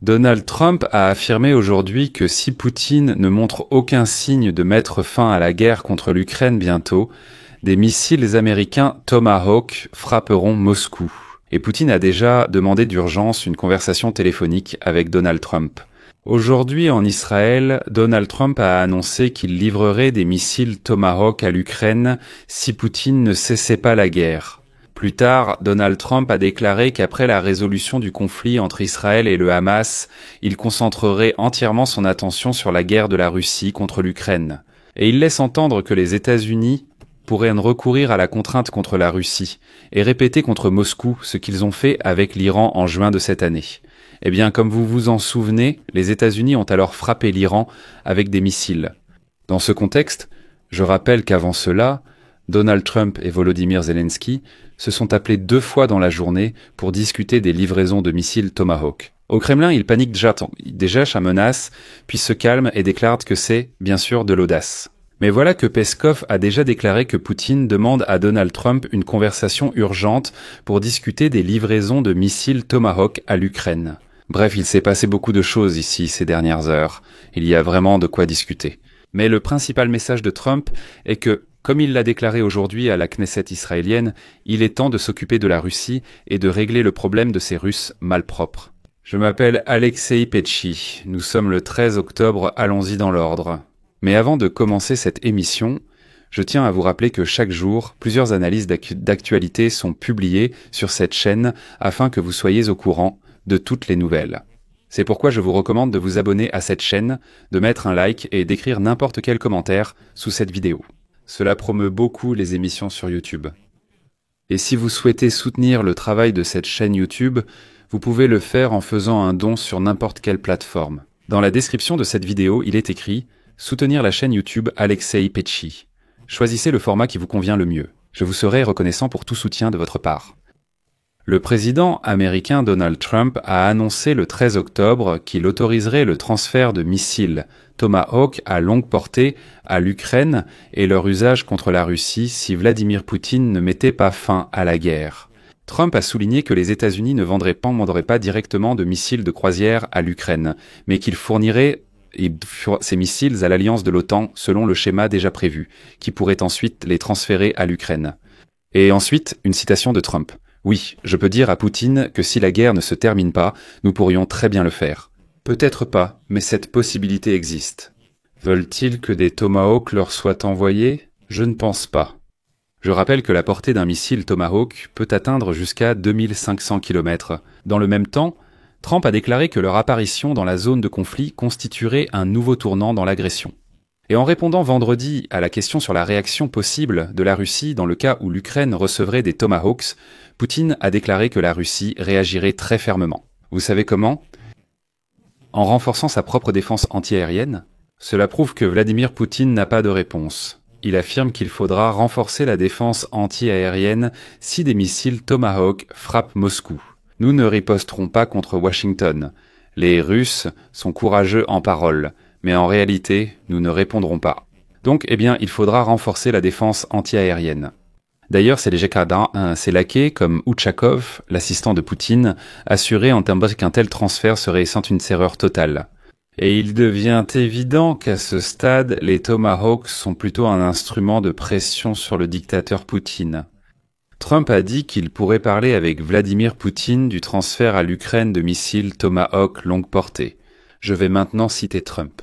Donald Trump a affirmé aujourd'hui que si Poutine ne montre aucun signe de mettre fin à la guerre contre l'Ukraine bientôt, des missiles américains Tomahawk frapperont Moscou. Et Poutine a déjà demandé d'urgence une conversation téléphonique avec Donald Trump. Aujourd'hui en Israël, Donald Trump a annoncé qu'il livrerait des missiles Tomahawk à l'Ukraine si Poutine ne cessait pas la guerre. Plus tard, Donald Trump a déclaré qu'après la résolution du conflit entre Israël et le Hamas, il concentrerait entièrement son attention sur la guerre de la Russie contre l'Ukraine. Et il laisse entendre que les États-Unis pourraient recourir à la contrainte contre la Russie et répéter contre Moscou ce qu'ils ont fait avec l'Iran en juin de cette année. Eh bien, comme vous vous en souvenez, les États-Unis ont alors frappé l'Iran avec des missiles. Dans ce contexte, je rappelle qu'avant cela, Donald Trump et Volodymyr Zelensky se sont appelés 2 fois dans la journée pour discuter des livraisons de missiles Tomahawk. Au Kremlin, ils paniquent déjà à menace, puis se calment et déclarent que c'est, bien sûr, de l'audace. Mais voilà que Peskov a déjà déclaré que Poutine demande à Donald Trump une conversation urgente pour discuter des livraisons de missiles Tomahawk à l'Ukraine. Bref, il s'est passé beaucoup de choses ici ces dernières heures. Il y a vraiment de quoi discuter. Mais le principal message de Trump est que, comme il l'a déclaré aujourd'hui à la Knesset israélienne, il est temps de s'occuper de la Russie et de régler le problème de ces Russes malpropres. Je m'appelle Alexei Petchi. Nous sommes le 13 octobre, allons-y dans l'ordre. Mais avant de commencer cette émission, je tiens à vous rappeler que chaque jour, plusieurs analyses d'actualité sont publiées sur cette chaîne afin que vous soyez au courant de toutes les nouvelles. C'est pourquoi je vous recommande de vous abonner à cette chaîne, de mettre un like et d'écrire n'importe quel commentaire sous cette vidéo. Cela promeut beaucoup les émissions sur YouTube. Et si vous souhaitez soutenir le travail de cette chaîne YouTube, vous pouvez le faire en faisant un don sur n'importe quelle plateforme. Dans la description de cette vidéo, il est écrit « Soutenir la chaîne YouTube Alexei Petchi ». Choisissez le format qui vous convient le mieux. Je vous serai reconnaissant pour tout soutien de votre part. Le président américain Donald Trump a annoncé le 13 octobre qu'il autoriserait le transfert de missiles Tomahawk à longue portée à l'Ukraine et leur usage contre la Russie si Vladimir Poutine ne mettait pas fin à la guerre. Trump a souligné que les États-Unis ne vendraient pas directement de missiles de croisière à l'Ukraine, mais qu'ils fourniraient ces missiles à l'alliance de l'OTAN selon le schéma déjà prévu, qui pourrait ensuite les transférer à l'Ukraine. Et ensuite, une citation de Trump. Oui, je peux dire à Poutine que si la guerre ne se termine pas, nous pourrions très bien le faire. Peut-être pas, mais cette possibilité existe. Veulent-ils que des Tomahawk leur soient envoyés? Je ne pense pas. Je rappelle que la portée d'un missile Tomahawk peut atteindre jusqu'à 2500 km. Dans le même temps, Trump a déclaré que leur apparition dans la zone de conflit constituerait un nouveau tournant dans l'agression. Et en répondant vendredi à la question sur la réaction possible de la Russie dans le cas où l'Ukraine recevrait des Tomahawks, Poutine a déclaré que la Russie réagirait très fermement. Vous savez comment? En renforçant sa propre défense antiaérienne? Cela prouve que Vladimir Poutine n'a pas de réponse. Il affirme qu'il faudra renforcer la défense antiaérienne si des missiles Tomahawk frappent Moscou. Nous ne riposterons pas contre Washington. Les Russes sont courageux en parole, mais en réalité, nous ne répondrons pas. Donc, il faudra renforcer la défense antiaérienne. D'ailleurs, ces laquais, comme Outchakov, l'assistant de Poutine, assuraient en termes qu'un tel transfert serait sans une erreur totale. Et il devient évident qu'à ce stade, les Tomahawks sont plutôt un instrument de pression sur le dictateur Poutine. Trump a dit qu'il pourrait parler avec Vladimir Poutine du transfert à l'Ukraine de missiles Tomahawk longue portée. Je vais maintenant citer Trump.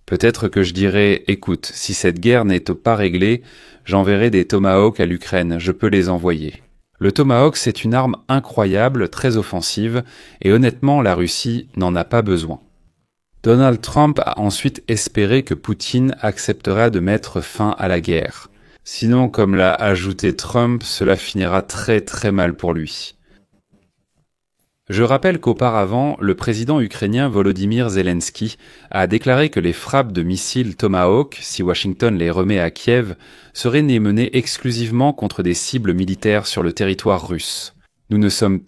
Peut-être que je dirais, écoute, si cette guerre n'est pas réglée, j'enverrai des Tomahawk à l'Ukraine, je peux les envoyer. Le Tomahawk, c'est une arme incroyable, très offensive, et honnêtement, la Russie n'en a pas besoin. Donald Trump a ensuite espéré que Poutine acceptera de mettre fin à la guerre. Sinon, comme l'a ajouté Trump, cela finira très très mal pour lui. Je rappelle qu'auparavant, le président ukrainien Volodymyr Zelensky a déclaré que les frappes de missiles Tomahawk, si Washington les remet à Kiev, seraient menées exclusivement contre des cibles militaires sur le territoire russe. Nous ne sommes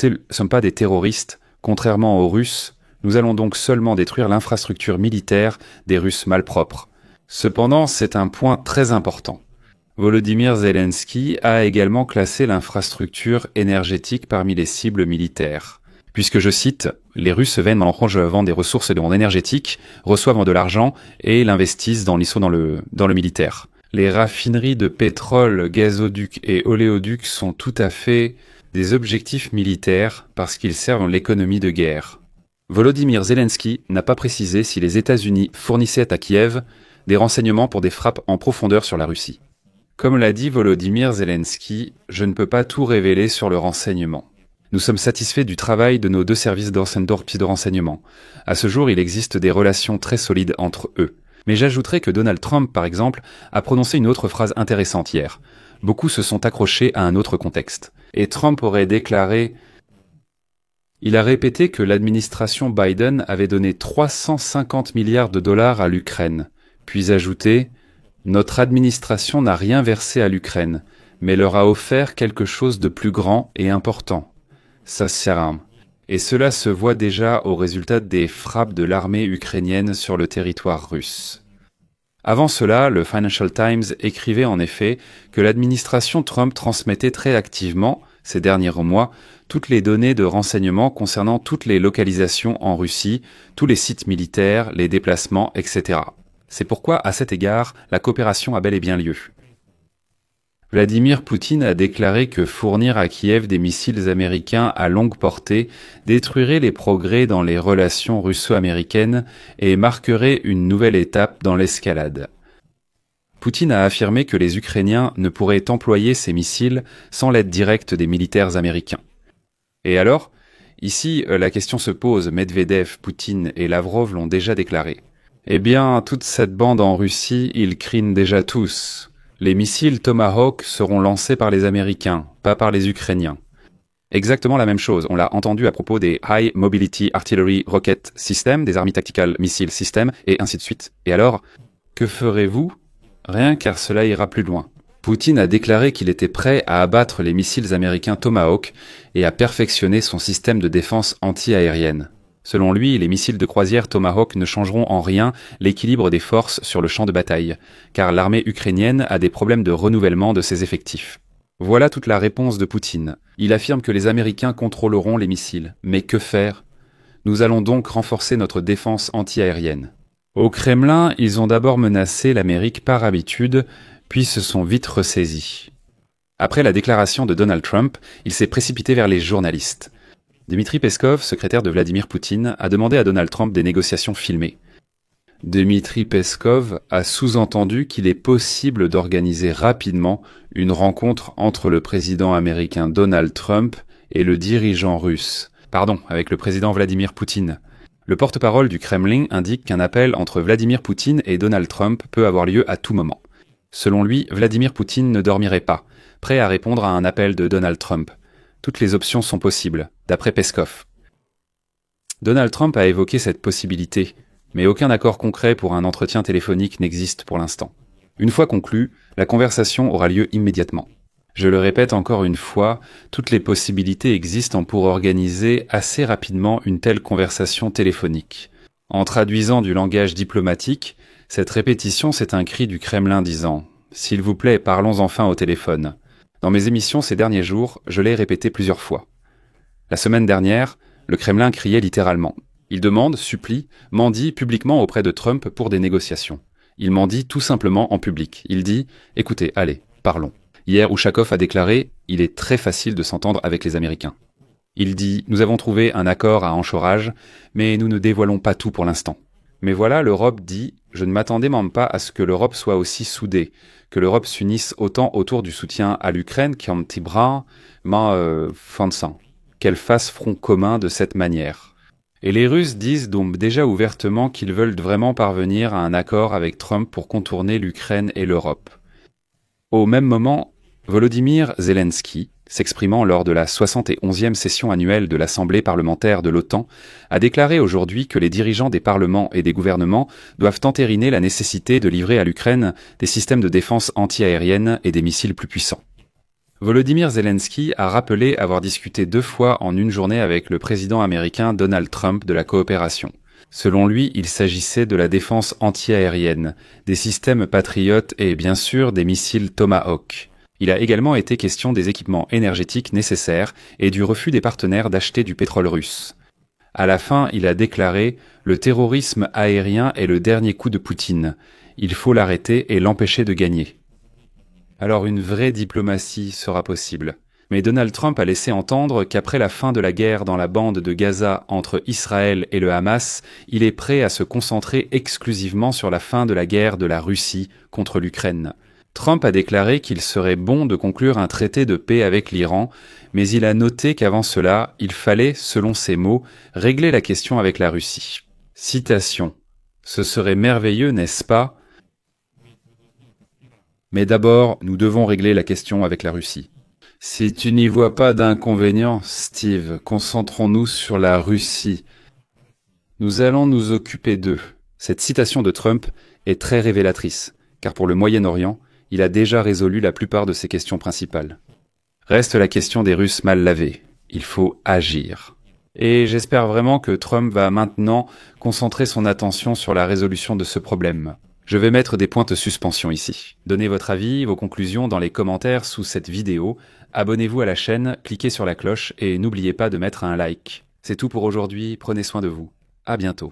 pas des terroristes, contrairement aux Russes, nous allons donc seulement détruire l'infrastructure militaire des Russes malpropres. Cependant, c'est un point très important. Volodymyr Zelensky a également classé l'infrastructure énergétique parmi les cibles militaires. Puisque, je cite, « Les Russes viennent vendent des ressources énergétiques, reçoivent de l'argent et l'investissent dans le militaire. Les raffineries de pétrole, gazoducs et oléoducs sont tout à fait des objectifs militaires parce qu'ils servent l'économie de guerre. » Volodymyr Zelensky n'a pas précisé si les États-Unis fournissaient à Kiev des renseignements pour des frappes en profondeur sur la Russie. Comme l'a dit Volodymyr Zelensky, « Je ne peux pas tout révéler sur le renseignement. Nous sommes satisfaits du travail de nos deux services de renseignement. À ce jour, il existe des relations très solides entre eux. Mais j'ajouterai que Donald Trump, par exemple, a prononcé une autre phrase intéressante hier. Beaucoup se sont accrochés à un autre contexte. Et Trump aurait déclaré... Il a répété que l'administration Biden avait donné 350 milliards de dollars à l'Ukraine, puis ajouté « Notre administration n'a rien versé à l'Ukraine, mais leur a offert quelque chose de plus grand et important. Ça sert. Et cela se voit déjà au résultat des frappes de l'armée ukrainienne sur le territoire russe. » Avant cela, le Financial Times écrivait en effet que l'administration Trump transmettait très activement, ces derniers mois, toutes les données de renseignement concernant toutes les localisations en Russie, tous les sites militaires, les déplacements, etc. C'est pourquoi, à cet égard, la coopération a bel et bien lieu. Vladimir Poutine a déclaré que fournir à Kiev des missiles américains à longue portée détruirait les progrès dans les relations russo-américaines et marquerait une nouvelle étape dans l'escalade. Poutine a affirmé que les Ukrainiens ne pourraient employer ces missiles sans l'aide directe des militaires américains. Et alors, ici, la question se pose, Medvedev, Poutine et Lavrov l'ont déjà déclaré. Eh bien, toute cette bande en Russie, ils crient déjà tous. Les missiles Tomahawk seront lancés par les Américains, pas par les Ukrainiens. Exactement la même chose, on l'a entendu à propos des High Mobility Artillery Rocket System, des Army Tactical Missile System, et ainsi de suite. Et alors, que ferez-vous? Rien, car cela ira plus loin. Poutine a déclaré qu'il était prêt à abattre les missiles américains Tomahawk et à perfectionner son système de défense anti-aérienne. Selon lui, les missiles de croisière Tomahawk ne changeront en rien l'équilibre des forces sur le champ de bataille, car l'armée ukrainienne a des problèmes de renouvellement de ses effectifs. Voilà toute la réponse de Poutine. Il affirme que les Américains contrôleront les missiles. Mais que faire? Nous allons donc renforcer notre défense anti-aérienne. Au Kremlin, ils ont d'abord menacé l'Amérique par habitude, puis se sont vite ressaisis. Après la déclaration de Donald Trump, il s'est précipité vers les journalistes. Dmitri Peskov, secrétaire de Vladimir Poutine, a demandé à Donald Trump des négociations filmées. Dmitri Peskov a sous-entendu qu'il est possible d'organiser rapidement une rencontre entre le président américain Donald Trump et le dirigeant russe. Avec le président Vladimir Poutine. Le porte-parole du Kremlin indique qu'un appel entre Vladimir Poutine et Donald Trump peut avoir lieu à tout moment. Selon lui, Vladimir Poutine ne dormirait pas, prêt à répondre à un appel de Donald Trump. Toutes les options sont possibles, d'après Peskov. Donald Trump a évoqué cette possibilité, mais aucun accord concret pour un entretien téléphonique n'existe pour l'instant. Une fois conclu, la conversation aura lieu immédiatement. Je le répète encore une fois, toutes les possibilités existent pour organiser assez rapidement une telle conversation téléphonique. En traduisant du langage diplomatique, cette répétition c'est un cri du Kremlin disant « S'il vous plaît, parlons enfin au téléphone ». Dans mes émissions ces derniers jours, je l'ai répété plusieurs fois. La semaine dernière, le Kremlin criait littéralement. Il demande, supplie, mendie publiquement auprès de Trump pour des négociations. Il mendie tout simplement en public. Il dit « Écoutez, allez, parlons ». Hier, Ushakov a déclaré « Il est très facile de s'entendre avec les Américains ». Il dit « Nous avons trouvé un accord à Anchorage, mais nous ne dévoilons pas tout pour l'instant ». Mais voilà, l'Europe dit « Je ne m'attendais même pas à ce que l'Europe soit aussi soudée, que l'Europe s'unisse autant autour du soutien à l'Ukraine qu'en Tibra, Fansan, qu'elle fasse front commun de cette manière. » Et les Russes disent donc déjà ouvertement qu'ils veulent vraiment parvenir à un accord avec Trump pour contourner l'Ukraine et l'Europe. Au même moment, Volodymyr Zelensky, s'exprimant lors de la 71e session annuelle de l'Assemblée parlementaire de l'OTAN, a déclaré aujourd'hui que les dirigeants des parlements et des gouvernements doivent entériner la nécessité de livrer à l'Ukraine des systèmes de défense anti-aérienne et des missiles plus puissants. Volodymyr Zelensky a rappelé avoir discuté 2 fois en une journée avec le président américain Donald Trump de la coopération. Selon lui, il s'agissait de la défense anti-aérienne, des systèmes Patriot et bien sûr des missiles Tomahawk. Il a également été question des équipements énergétiques nécessaires et du refus des partenaires d'acheter du pétrole russe. À la fin, il a déclaré « Le terrorisme aérien est le dernier coup de Poutine. Il faut l'arrêter et l'empêcher de gagner. » Alors une vraie diplomatie sera possible. Mais Donald Trump a laissé entendre qu'après la fin de la guerre dans la bande de Gaza entre Israël et le Hamas, il est prêt à se concentrer exclusivement sur la fin de la guerre de la Russie contre l'Ukraine. Trump a déclaré qu'il serait bon de conclure un traité de paix avec l'Iran, mais il a noté qu'avant cela, il fallait, selon ses mots, régler la question avec la Russie. Citation. « Ce serait merveilleux, n'est-ce pas ? Mais d'abord, nous devons régler la question avec la Russie. » Si tu n'y vois pas d'inconvénient, Steve, concentrons-nous sur la Russie. Nous allons nous occuper d'eux. Cette citation de Trump est très révélatrice, car pour le Moyen-Orient, il a déjà résolu la plupart de ses questions principales. Reste la question des Russes mal lavés. Il faut agir. Et j'espère vraiment que Trump va maintenant concentrer son attention sur la résolution de ce problème. Je vais mettre des points de suspension ici. Donnez votre avis, vos conclusions dans les commentaires sous cette vidéo. Abonnez-vous à la chaîne, cliquez sur la cloche et n'oubliez pas de mettre un like. C'est tout pour aujourd'hui, prenez soin de vous. À bientôt.